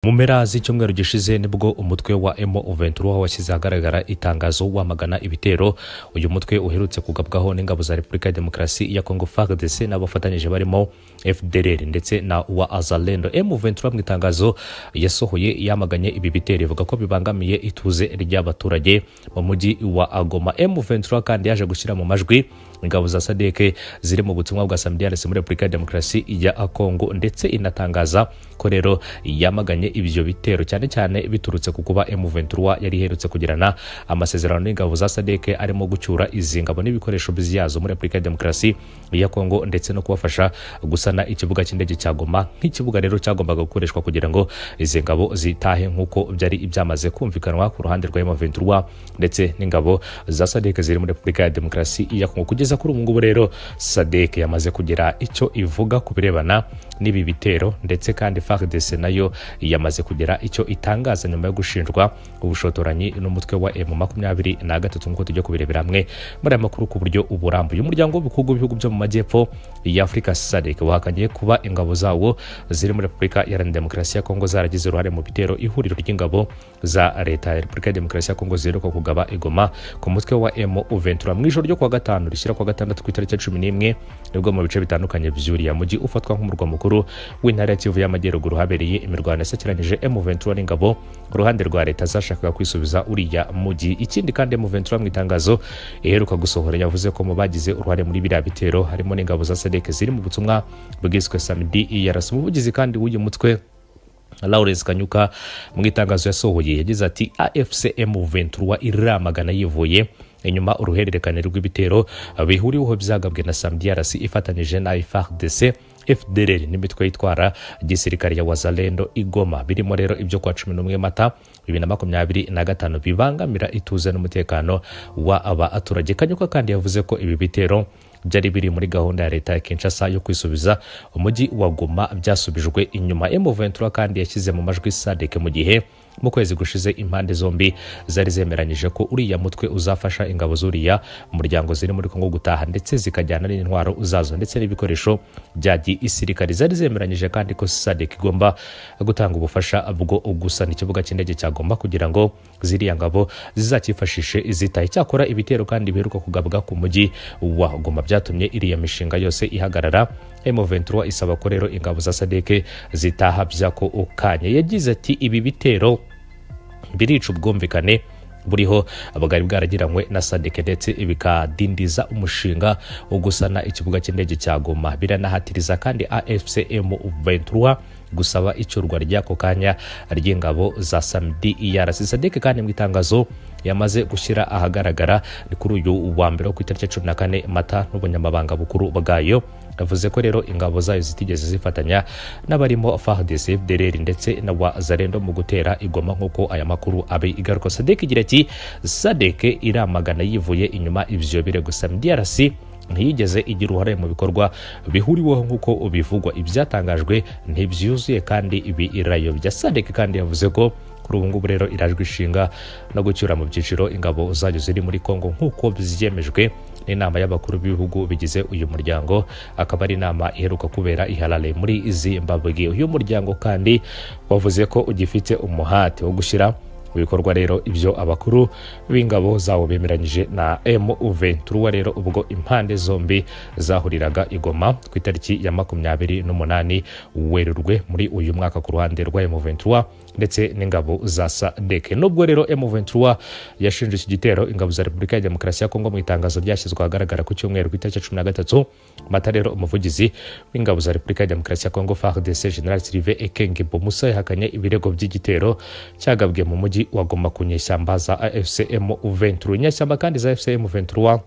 Mu mpera z'icyumweru gishize nibwo umutwe wa M23 washyize ahagaragara itangazo wamagana ibitero uyu mutwe uherutse kugabwaho n'ingabo za Repubulika ya Demokarasi ya Kongo FARDC n'abafatanyije barimo FDLR ndetse na wa Azalendo. M23 mu itangazo yasohoye yamaganye ibi bitero ivuga ko bibangamiye ituze ry'abaturage mu mujyi wa Goma. M23 kandi yaje gushyira mu majwi ingabo za SADC ziri mu butumwa bwa SAMIDARS muri Repubulika ya Demokarasi ya Kongo ndetse inatangaza ko rero yamaganye ibyo bitero cyane cyane biturutse ku kuba M23 yari iherutse kugirana amasezerano n'ingabo za SADC arimo gucyura izi ngabo n'ibikoresho byazo muri Repubulika ya Demokarasi ya Kongo ndetse no kubafasha gusana ikibuga cy'indege cya Goma nk'ikibuga rero cyagombaga gukoreshwa kugira ngo izi ngabo zitahe nk'uko byari ibyamaze kumvikanwa ku ruhande rwa M23 ndetse n'ingabo za SADC ziri muri Repubulika ya Demokarasi ya Kongo. Kugeza kuri ubu ngubu rero SADC yamaze kugira icyo ivuga ku birebana n'ibi bitero ndetse kandi FARDC nayo yamaze kugira icyo itangaza nyuma yo gushinjwa ubushotoranyi n'umutwe wa M23 nk'uko tujya kubirebera hamwe muri aya makuru ku buryo uburambuye. Umuryango w'ibihugu byo mu majyepfo ya Afurika SADC wahakanye kuba ingabo zawo ziri muri Repubulika ya Demokarasi ya Kongo zaragize uruhare mu bitero ihuriro ry'ingabo za leta ya Repubulika ya Demokarasi ya Kongo ziheruka kugaba igoma ku mutwe wa M23 mu ijoro ryo kuwa gatanu rishyira kuwa gatandatu ku itariki 11 nibwo mu bice bitandukanye by'uriya mujyi ufatwa nk'umurwa mukuru w'intara ya Kivu y'Amajyaruguru habereye imirwano yasakiranyije M23 n'ingabo ku ruhande rwa leta zashakaga kwisubiza uriya mujyi. Ikindi kandi M23 mu itangazo iheruka gusohora yavuze ko mu bagize uruhare muri biriya bitero harimo n'ingabo za SADC ziri mu butumwa bwiswe SAMIDARS. Umuvugizi kandi w'uyu mutwe Lawrence Kanyuka mu itangazo yasohoye yagize ati AFC M23 iramagana yivuye inyuma uruhererekane rw'ibitero bihuriweho byagabwe na SAMIDARS ifatanyije na FARDC FDLR n'imitwe yitwara gisirikare ya Wazalendo igoma birimo rero ibyo kwa 11 Mata 2025 bibangamira ituze n'umutekano wa abaturage. Kanyuka kandi yavuze ko ibi bitero byari biri muri gahunda ya leta ya Kinshasa yo kwisubiza umujyi wa Goma byasubijwe inyuma. M23 kandi yashyize mu majwi SADC mu gihe mu kwezi gushize impande zombi zari zemeranyije ko uriya mutwe uzafasha ingabo zuriya umuryango ziri muri Kongo gutaha ndetse zikajyana n'intwaro uzazo ndetse n'ibikoresho bya gisirikare. Zari zemeranyije kandi ko SADC igomba gutanga ubufasha bwo gusana ikibuga cy'indege cya Goma kugira ngo ziriya ngabo zizakifashishe izitahe. Cyakora ibitero kandi biheruka kugabwa ku mujyi wa Goma byatumye iriya mishinga yose ihagarara. M23 isaba ko rero ingabo za SADC zitaha byako ukanye. Yagize ati ibi bitero birica ubwumvikane buriho abagari bwaragiranywe na SADC ndetse bikadindiza umushinga wo gusana ikibuga cy'indege cya Goma. Biranahatiriza kandi AFC M23 gusaba icyurwa ryako kanya ry'ingabo za SAMIDARS. SADC kandi mu itangazo yamaze gushyira ahagaragara kuri uyu wa mbere ku itariki 14 Mata n'ubunyamabanga bukuru bwayo yavuze ko rero ingabo zayo zitigeze zifatanya n'abarimo FARDC FDLR ndetse na wa Azalendo mu gutera igoma nk'uko aya makuru abe igaruka. SADC igira ati SADC iramagana yivuye inyuma ivyo birego. SAMIDARS ntiyigeze igira uruhare mu bikorwa bihuriweho nk'uko bivugwa. Ibyatangajwe ntibyuzuye kandi ibi irayobya. SADC kandi yavuze ko kuri ubu ngubu rero irajwe ishinga no gucyura mu byiciro ingabo zayo ziri muri Kongo nk'uko byemejwe n'inama y'abakuru b'ibihugu bigize uyu muryango, akaba ari inama iheruka kubera i Harare muri Zimbabwe. Uyu muryango kandi wavuze ko ugifite umuhate wo gushyira bikorwa rero ibyo abakuru b'ingabo zawo bemeranyije na M23 rero ubwo impande zombi zahuriraga igoma ku itariki ya 28 Werurwe muri uyu mwaka ku ruhande rwa M23 ndetse n'ingabo za SADC. Nubwo rero M23 yashinje iki gitero ingabo za Repubulika ya Demokarasi ya Kongo mu itangazo ryashyizwe ahagaragara ku cyumweru ku itariki 13 Mata rero umuvugizi w'ingabo za Repubulika ya Demokarasi ya Kongo FARDC General Sylvain Ekenge Bomusa yahakanye ibirego by'igitero cyagabwe mu mujyi wa Goma ku nyeshyamba za AFC M23. Inyeshyamba kandi za AFC M23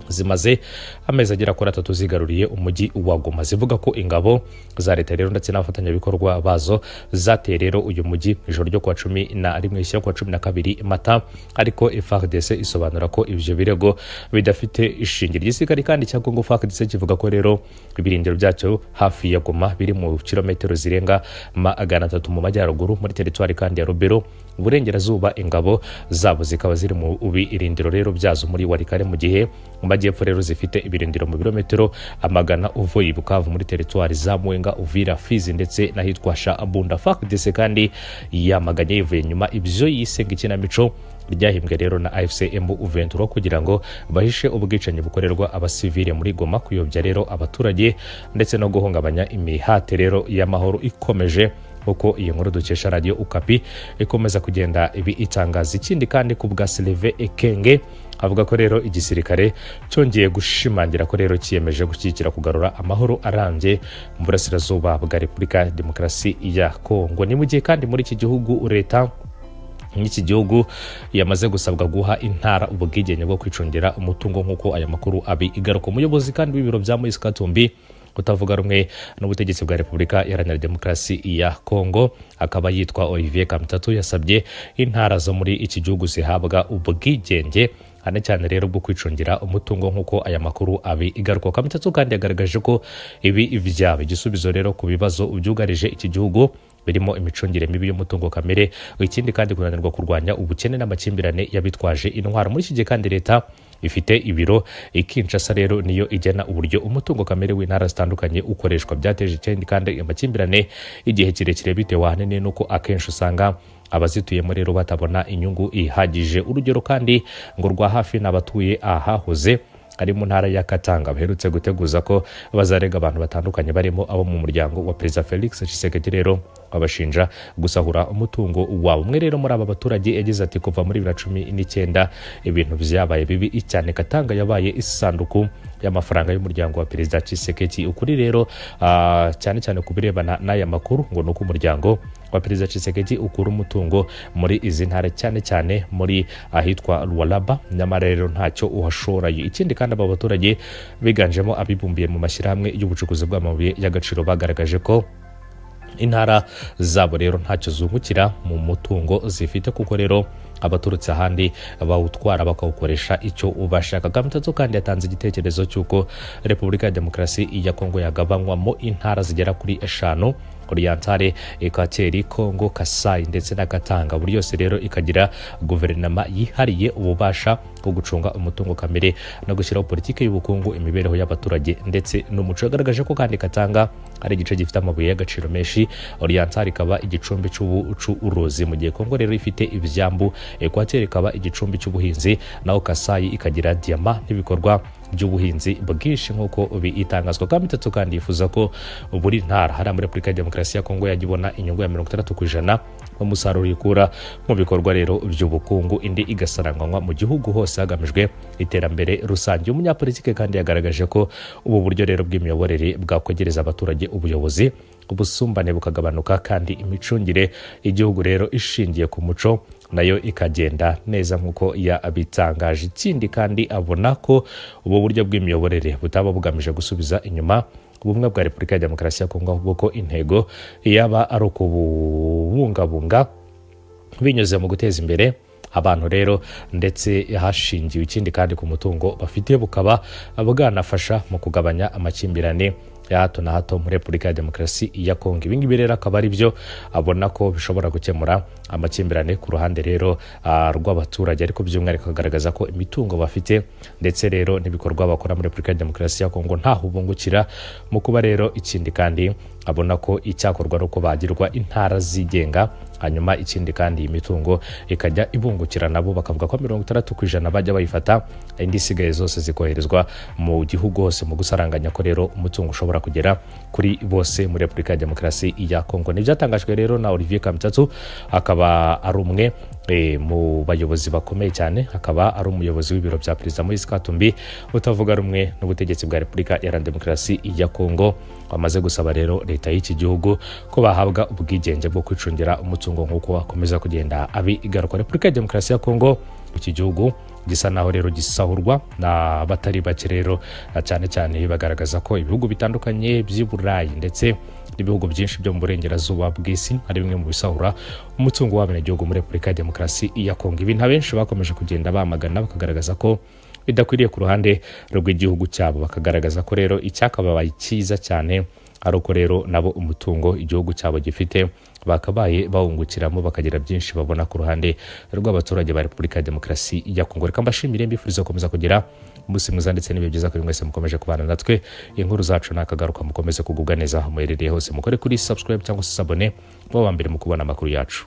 zimaze amezi agera kuri 3 zigaruriye umujyi wa Goma. Zivuga ko ingabo za leta rero ndetse n'abafatanyabikorwa bazo zateye rero uyu mujyi ijoro ryo kwa 11 ishyira kwa 12 Mata, ariko FARDC isobanura ko ivyo birego bidafite ishingiro. Igisirikare kandi cya Kongo FARDC kivuga ko rero ibirindiro byacyo hafi ya Goma biri mu kilometero zirenga 300 mu majyaruguru muri teritwari kandi ya Rubero uburengerazuba ingabo zabo zikaba ziri mu birindiro rero byazo muri Walikale, mu gihe mu majyepfo rero zifite ibirindiro mu birometero amagana uvuye Bukavu muri teritwari za Mwenga, Uvira, Fizi ndetse n'ahitwa Shabunda. FARDC kandi yamaganye yivuye nyuma ibyo yise ikinamico ryahimbwe rero na AFCM Uventura kugira ngo bahishe ubwicanyi bukorerwa abasivile muri Goma, kuyobya rero abaturage ndetse no guhungabanya imihate rero y'amahoro ikomeje, uko iyi nkuru dukesha Radio Okapi ikomeza kugenda ibi itangaza. Ikindi kandi ku bwa Sylvain Ekenge avuga ko rero igisirikare cyongeye gushimangira ko rero kiyemeje gushyigikira kugarura amahoro arambye mu burasirazuba bwa Repubulika ya Demokarasi ya Kongo. Ni mu gihe kandi muri iki gihugu leta n'iki gihugu yamaze gusabwa guha intara ubwigenge bwo kwicungira umutungo nk'uko aya makuru abi igaruka. Umuyobozi kandi w'ibiro bya Moise Katumbi utavuga rumwe n'ubutegetsi bwa Repubulika Iharanira Demokarasi ya Kongo akaba yitwa Olivier Kamtatu yasabye intara zo muri iki gihugu zihabwa ubwigenge hane cyane rero bwo kwicungira umutungo nk'uko aya makuru abi igaruka. Kamtatu kandi yagaragaje ko ibi byaba igisubizo rero ku bibazo byugarije iki gihugu birimo imicungire mibi y'umutungo kamere, ikindi kandi kunanirwa kurwanya ubukene n'amakimbirane y'abitwaje intwaro. Muri iki gihe kandi leta ifite ibiro Kinshasa rero niyo igena uburyo umutungo kamere w'intara zitandukanye ukoreshwa, byateje ikindi kandi amakimbirane igihe kirekire bitewe ahanini nuko akenshi usanga abazituyemo rero batabona inyungu ihagije. Urugero kandi ngo rwa hafi n'abatuye ahahoze ari mu ntara ya Katanga baherutse guteguza ko bazarega abantu batandukanye barimo abo mu muryango wa Perezida Felix Tshisekedi rero babashinja gusahura umutungo wabo. Umwe rero muri aba baturage yagize ati kuva muri 2019 ibintu byabaye bibi cyane, Katanga yabaye isanduku y'amafaranga y'umuryango wa Perezida Tshisekedi. Ukuri rero cyane cyane kubirebana n'aya makuru ngo nuko umuryango wa Perezida Tshisekedi ukura umutungo muri izi ntara cyane cyane muri ahitwa Lualaba, nyamara rero ntacyo uhashorayo. Ikindi kandi aba baturage biganjemo abibumbiye mu mashyirahamwe y'ubucukuzi bw'amabuye y'agaciro bagaragaje ko intara zabo rero ntacyo zungukira mu mutungo zifite, kuko rero abaturutse ahandi bawutwara bakawukoresha icyo ubashaka. Kamtatu kandi yatanze igitekerezo cy'uko Repubulika ya Demokarasi ya Kongo yagabanywamo intara zigera kuri 5: Orientale, Equateur, Kongo, Kasai ndetse na Katanga. Buri yose rero ikagira guverinoma yihariye ububasha bwo gucunga umutungo kamere no gushyiraho politike y'ubukungu, imibereho y'abaturage ndetse n'umuco. Yagaragaje ko kandi Katanga ari igice gifite amabuye y'agaciro menshi, Orientale ikaba igicumbi cy'ubucuruzi, mu gihe Kongo rero ifite ibyambu, Equateur ikaba igicumbi cy'ubuhinzi, naho Kasai ikagira diama n'ibikorwa by'ubuhinzi bwinshi nk'uko bitangazwa. Kamtatu kandi yifuza ko buri ntara hari muri Repubulika ya Demokarasi ya Kongo yagibona inyungu ya 60% umusaruro ikura mu bikorwa rero by'ubukungu, indi igasaranganywa mu gihugu hose hagamijwe iterambere rusange. Umunyapolitike kandi yagaragaje ko ubu buryo rero bw'imiyoborere bwakwegereza abaturage ubuyobozi, ubusumbane bukagabanuka kandi imicungire y'igihugu rero ishingiye ku muco nayo ikagenda neza nk'uko yabitangaje. Ikindi kandi abona ko ubu buryo bw'imiyoborere butaba bugamije gusubiza inyuma ubumwe bwa Repubulika ya Demokarasi ya Kongo, ahubwo ko intego yaba ari ukubungabunga binyuze mu guteza imbere abantu rero ndetse hashingiwe ikindi kandi ku mutungo bafite, bukaba bwanafasha mu kugabanya amakimbirane ya hato na hato muri Repubulika ya Demokarasi ya Kongo. Ibi ngibi rero akaba ari byo abona ko bishobora gukemura amakimbirane ku ruhande rero rw'abaturage, ariko by'umwihariko akagaragaza ko imitungo bafite ndetse rero n'ibikorwa bakora muri Repubulika ya Demokarasi ya Kongo ntaho bungukira mu kuba rero. Ikindi kandi abona ko icyakorwa ari uko bagirwa intara zigenga, hanyuma ikindi kandi imitungo ikajya ibungukira nabo, bakavuga ko 60% bajya bayifata, indi isigaye zose zikoherezwa mu gihugu hose mu gusaranganya ko rero umutungo ushobora kugera kuri bose muri Repubulika ya Demokarasi ya Kongo. N'ibyatangajwe rero na Olivier Kamtatu, akaba ari umwe mu bayobozi bakomeye cyane, akaba ari umuyobozi w'ibiro bya Perezida Moise Katumbi utavuga rumwe n'ubutegetsi bwa Repubulika ya Demokarasi ya Kongo, wamaze gusaba rero leta y'iki gihugu ko bahabwa ubwigenge bwo kwicungira umutungo nk'uko akomeza kugenda abigaruka. Repubulika ya Demokarasi ya Kongo, iki gihugu gisa naho rero gisahurwa na batari bake rero, cyane cyane bagaragaza ko ibihugu bitandukanye by'Iburayi ndetse n'ibihugu byinshi byo mu burengerazuba bw'isi ari bimwe mu bisahura umutungo w'abenegihugu muri Repubulika ya Demokarasi ya Kongo. Ibintu abenshi bakomeje kugenda bamagana, bakagaragaza ko bidakwiriye ku ruhande rw'igihugu cyabo, bakagaragaza ko rero icyakabaye cyiza cyane ari uko rero nabo umutungo igihugu cyabo gifite bakabaye bawungukiramo bakagira byinshi babona ku ruhande rw'abaturage ba Repubulika ya Demokarasi ya Kongo. Reka mbashimire mbifuriza gukomeza kugira umunsi mwiza ndetse n'ibihe byiza kuri mwese mukomeje kubana natwe. Inkuru zacu nakagaruka mukomeze kugubwa neza muherereye hose, mukore kuri subscribe cyangwa se abone bo wa mbere mu kubona amakuru yacu.